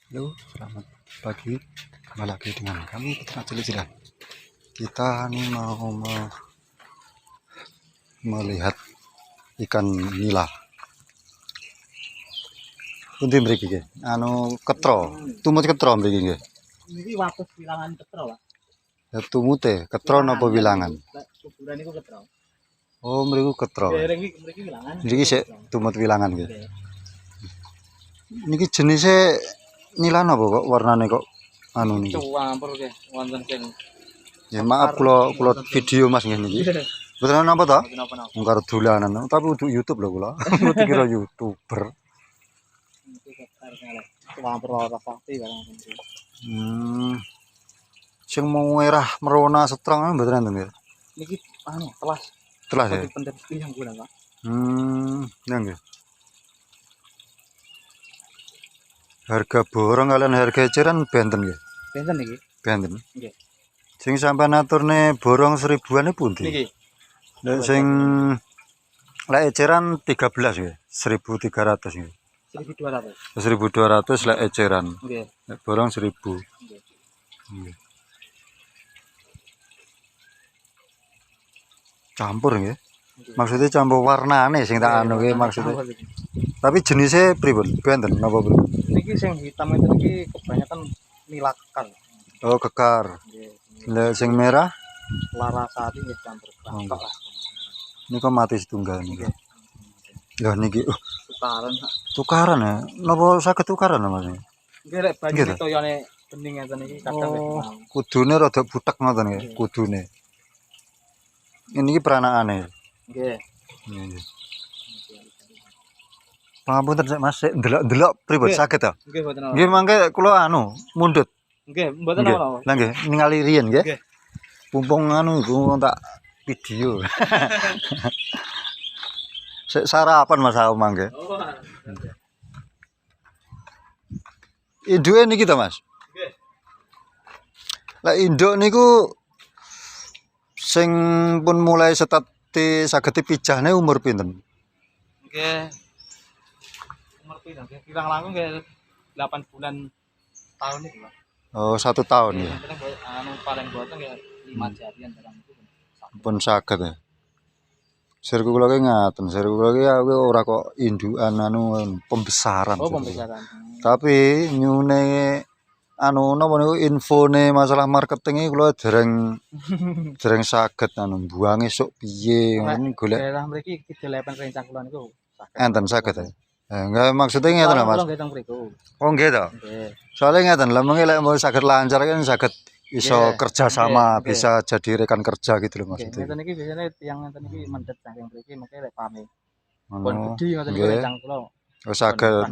Halo, selamat pagi. Kembali lagi dengan kami Peternak Cilik. Kita nih mau melihat ikan nila. Pundi mriki nggih? Ketro. Tumut ketro mriki nggih. Niki wates wilangan ketro, Pak. Ya tumute ketro napa wilangan? Kuburan niku ketro. Oh, mriku ketro. Mriki wilangan. Niki sik tumut wilangan nggih. Niki jenise nila napa kok warnane kok niki? Campur nggih, wonten sing Ya maaf kula video Mas nggih niki. Betul napa to? napa-napa. Mungkar dolanan, tapi untuk YouTube lho kula. Kula kira YouTuber. Niki ketar kalih. Campur ora pasti barang niku. Sing merah merona setrong mboten enten nggih. Niki telas. Telas ya. Pendet yang guna, Pak. Ya nggih. Harga borong kalian harga eceran benten nggih. Benten niki? Benten. Nggih. Sing sampean aturne borong 1000-an pundi? Niki. Lek sing lek eceran 13 nggih. 1300 nggih. 1200. 1200 lek eceran. Nggih. Lek borong 1000. Nggih. Nggih. Campur nggih. Maksudnya campur warnane sing tak anu nggih maksudnya. Tapi jenisnya pripun? Benten napa pripun? Niki sing hitam itu niki kebanyakan nila kekar. Oh, kekar. Nggih. Lek sing merah Larasati nggih campur kak lah. niku mati setunggal niki. Lho niki Tukaran. tukaran ya. Napa saged tukaran Mas? Nggih lek banyu toyone bening ngeten iki kadang Oh, kudune rada butek ngoten nggih, kudune. Ini peranakane. nggih. Nggih. Pangapunten sik Mas, sik ndelok-ndelok pripun saged ta? Nggih mboten apa. Nggih mangke kula mundhut. Nggih mboten Nggih. apa. Lah nggih ningali riyen nggih. Nggih. Pumpung iku tak video. Sik sarapan Mas aku mangke. Oh. Induke niki ta Mas? Nggih. Lah induk niku sing pun mulai setati saged dipijahne umur pinten? Nggih. Umur pinten nggih? Kirang langkung nggih 8 bulan tahun iki, Pak. Oh, 1 tahun ya. Paling boten nggih 5 jarian barang itu. Pun saged ya. Sirku kula ki ngaten, sirku kula ki aku ora kok indukan pembesaran. Oh, pembesaran. Tapi nyune napa niku infone masalah marketing iki kula dereng saged buange sok piye ngono golek. Daerah mriki kidelepen rencang kula niku saged. Enten saged ya. Enggak maksudnya ngeten lho Mas. Nggih teng mriku. Oh nggih to. Nggih. Soalnya ngeten lha mengke lek mau saged lancar kan saged iso kerja sama, bisa jadi rekan kerja gitu loh maksudnya. Ngeten iki biasane tiyang ngeten iki mendhet saking mriki mengke lek pame. Ngono. Pun gedhi ngoten iki rencang kula. Oh saged.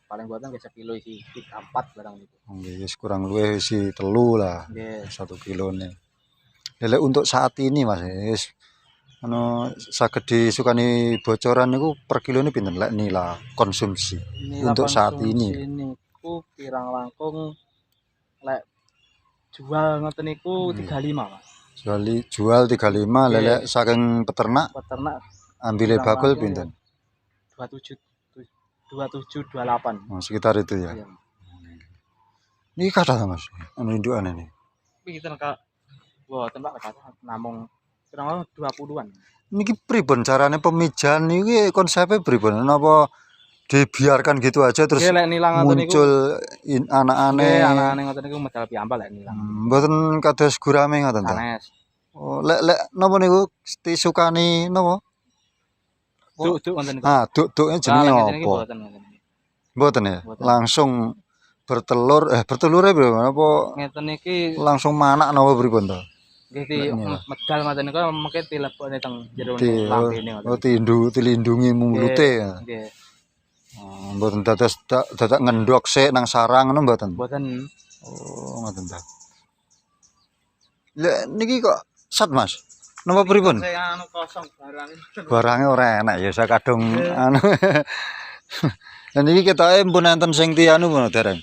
Paling boten nggih sekilo isi 3-4 barang niku. Nggih wis kurang luwih isi 3 lah. Nggih. 1 kilone. Lek untuk saat ini Mas wis saged disukani bocoran niku per kilone pinten lek nila konsumsi untuk saat ini. Niku pirang langkung lek jual ngoten niku 35, Mas. Jual 35 lek saking peternak ambile bakul pinten? 27 28. Oh, sekitar itu ya. Iya. Ini kata Mas, indukan ini. Pinten Kak? Mboten Pak kata namung kurang 20-an. Niki pripun carane pemijahan niki konsepnya pripun? Napa dibiarkan gitu aja terus muncul anak-ane? Nggih, anak-ane ngoten niku medal piyambak lek nilang. Mboten kados gurame ngoten ta? Sanes. Oh, lek napa niku disukani napa? Duk ngoten niku. Duk-duke jenenge apa? Mboten ya. Langsung bertelure berapa? Apa ngeten iki langsung manak napa pripun to? Nggih medal ngoten niku mengke dilebokne teng jero lampene ngoten. Oh, dilindungi mulute ya. Nggih. Mboten dadak ngendhok sik nang sarang ngono mboten. Mboten. Oh, ngoten ta. Lek niki kok sat Mas. Napa pripun? Saya kosong Barange ora enak ya sakadung Lah niki ketoke pun enten sing tianu pun dereng.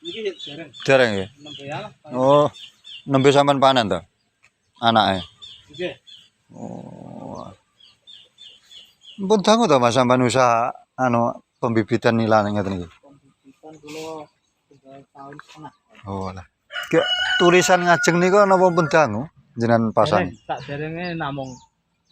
Niki dereng. Dereng ya. Oh, nembe sampean panen to? Anake. Nggih. Oh. Mpun dangu to Mas sampean usaha pembibitan nila ngeten iki. Kan kula tahun setengah. Oh lah. Kayak tulisan ngajeng niku napa pun dangu jenengan pasang. Tak derenge namung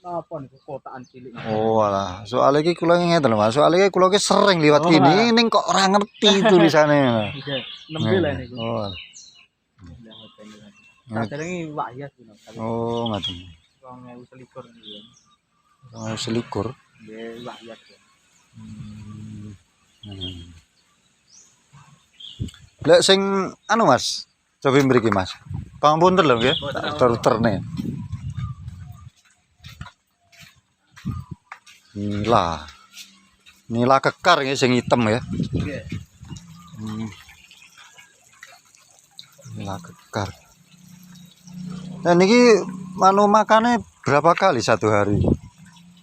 napa niku kotakan cilik. Oh alah, soalnya iki kula ngeten lho Mas. Soalnya iki kula ki sering liwat Oh, kini alah. ning kok ora ngerti tulisane. Nggih, nembe lah niku. Oh. Alah. Tak derenge wahyas niku. Oh, ngaten. 2021 niku. Oh, selikur. Nggih, wahyas. Lek sing anu Mas, coba mriki Mas. Pangapunten lho nggih, terterne. Nila. Nila kekar nggih sing hitam ya. Nggih. Nila kekar. Nah niki anu makane berapa kali satu hari?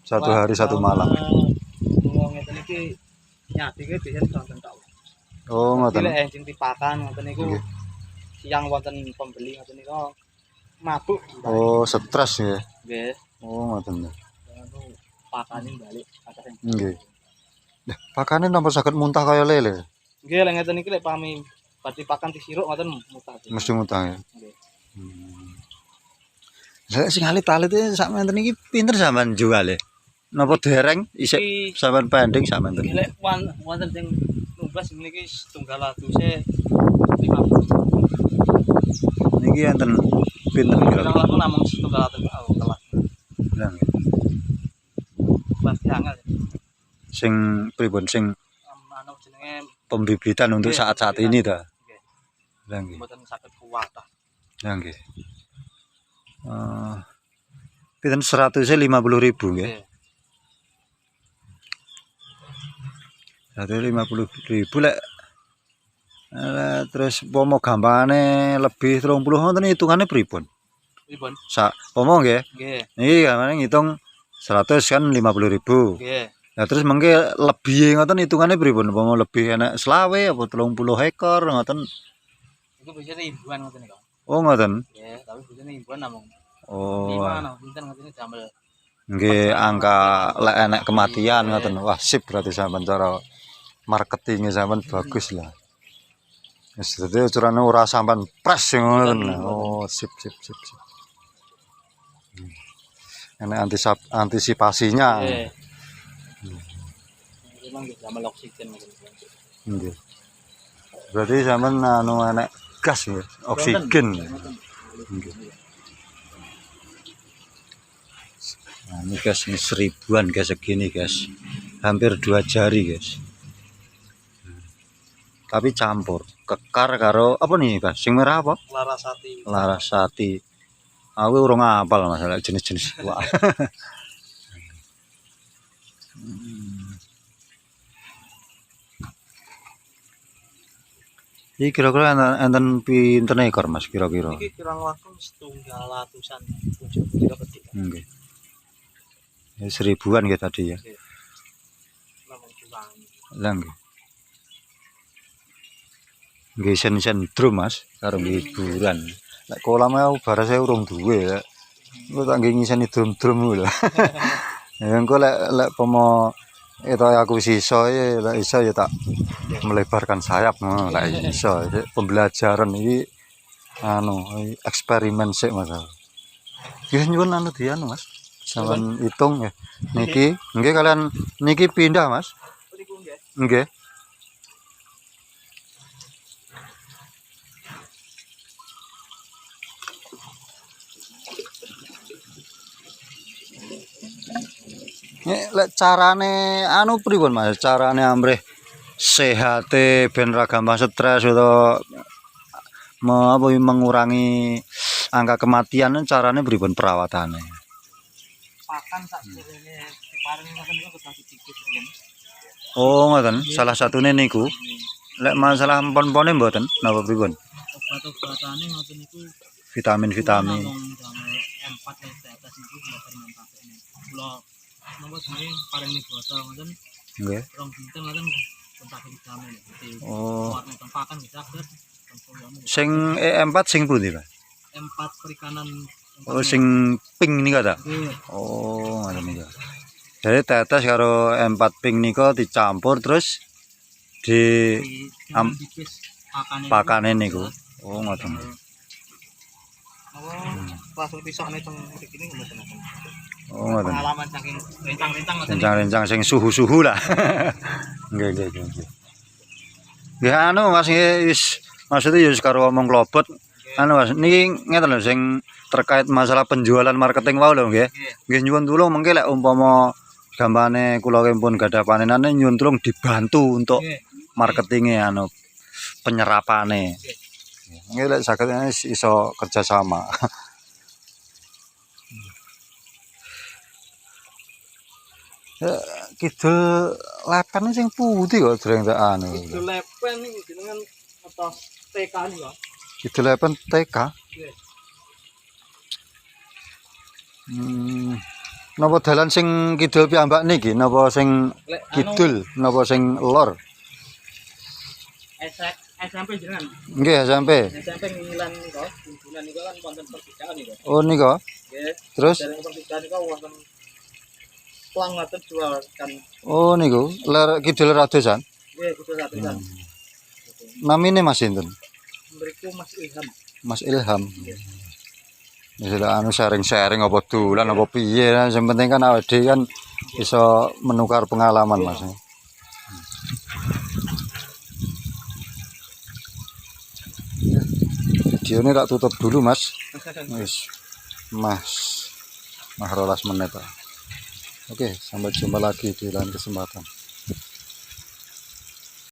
Satu hari satu malam. Wong ngeten iki nyadike biyen wonten tok. Oh ngoten. Lek enjing tipakan ngoten niku Nggih. siang wonten pembeli ngoten niku mabuk. Oh, stres ya. Nggih. Oh ngoten. Pakane balik akeh. Nggih. Lah, pakane napa saged muntah kaya lele? Nggih, lek ngeten iki lek pami badhe pakan disiruk ngoten mutah. Mesti muntah ya. Nggih. Lah sing alit-alit sakmenten iki pinter sampean juale. Napa dereng isih sampean pending sakmenten. Lek wonten sing numbas niki setunggal atuse 50. Niki enten pinter kira. Langsung namung setunggal atus kelas. Lah. Kelas angel. Sing pripun sing Anu jenenge pembibitan untuk saat-saat ini ta. nggih. Lah nggih. Mboten saged kuat ta. Lah nggih. Pinten 150.000 nggih. Nggih. 150.000 lek terus pomo gampangane lebih 30 ngoten hitungane pripun? Pripun? Pomo nggih. Nggih. Niki gampangane ngitung 100 kan 50.000. Nggih. Nah terus mengke lebih ngoten hitungane pripun? Pomo lebih enak selawe apa 30 ekor ngoten. Iku biasane imbuhan ngoten niku. Oh ngoten. Nggih, tapi biasane imbuhan namung Oh. 5 no, pinten ngoten damel. Nggih angka lek enek kematian ngoten. Wah sip berarti sampean cara marketingnya sampean bagus lah. Wis dadi ukurane ora sampean pres ngoten. Oh sip. Enak antisipasinya. Nggih. Memang nggih damel oksigen ngoten. Nggih. Berarti sampean anu enek gas ya, oksigen. Nggih. Nah, ini guys, ini 1000-an guys segini guys. Hampir 2 jari guys. Tapi campur kekar karo apa nih guys? Sing merah apa? Larasati. Larasati. Aku urung apal masalah jenis-jenis wah. Iki kira-kira enten pinten ekor Mas kira-kira? Iki kirang langkung setunggal atusan pucuk kira gede. Nggih. 1000-an gitu tadi ya. Namung juang. Lah nggih. Nggih sen-sen Mas karo hiburan. Lek kolam aku barase urung duwe lek. Engko tak nggih ngiseni drum-drum kuwi lho. Ya engko lek pomo itu aku iso ya lek iso ya tak melebarkan sayap ngono lek iso. Pembelajaran iki anu eksperimen sik Mas. Nggih nyuwun anu dianu Mas. Sampeyan hitung ya. Niki nggih kalian niki pindah Mas. Niku nggih. Nggih. Lek carane anu pripun Mas? Carane ambrih sehate ben ra gampang stres utawa mengurangi angka kematian carane pripun perawatane? Pakan sak derenge diparingi ngoten niku kedah dicicip riyen. Oh ngoten, salah satune niku. Lek masalah empon-empone mboten napa pripun? Obat-obatane ngoten niku Vitamin-vitamin. M4 ya atas niku kula fermentasi ini. Kula napa jenenge paringi botol ngoten. Nggih. Rong dinten ngoten kontak vitamin. Oh. Warna pakan bisa saged. Sing E4 sing pundi, Pak? M4 perikanan. Oh sing pink nika ta? Nggih. Oh, ngoten nika. Jadi tetes karo M4 pink nika dicampur terus di Am tipis pakane niku. Oh ngoten. Langsung pisah nih teng begini ngoten. Oh ngoten. Pengalaman saking rencang-rencang ngoten. Rencang-rencang sing suhu-suhu lah. Nggih nggih nggih. Nggih anu Mas nggih wis maksudnya ya wis karo omong klobot. Anu Mas niki ngeten lho sing terkait masalah penjualan marketing wau lho nggih. Nggih nyuwun tulung mengke lek umpama gampane kula pun gadah panenane nyuwun tulung dibantu untuk marketingnya anu penyerapane. Nggih lek saged iso kerjasama. Kidul lepen sing putih kok dereng tak anu. Kidul lepen niku jenengan atas TK niku. Kidul lepen TK. Nggih. Napa dalan sing kidul piyambak niki napa sing kidul napa sing lor? SMP jenengan. Nggih SMP. SMP ngilan niku, hubungan niku kan wonten perbedaan niku. Oh nika. Nggih. Terus Dari perbedaan niku wonten pelang ngaten jual kan. oh niku ler kidul radosan. Nggih, kidul ratusan. Namine Mas sinten? Mriku Mas Ilham. Mas Ilham. Misalnya anu sharing-sharing apa dolan apa piye, yang penting kan awake dhewe kan bisa menukar pengalaman Mas. Video ini tak tutup dulu Mas. Wis. Mas 12 menit. Oke, sampai jumpa lagi di lain kesempatan.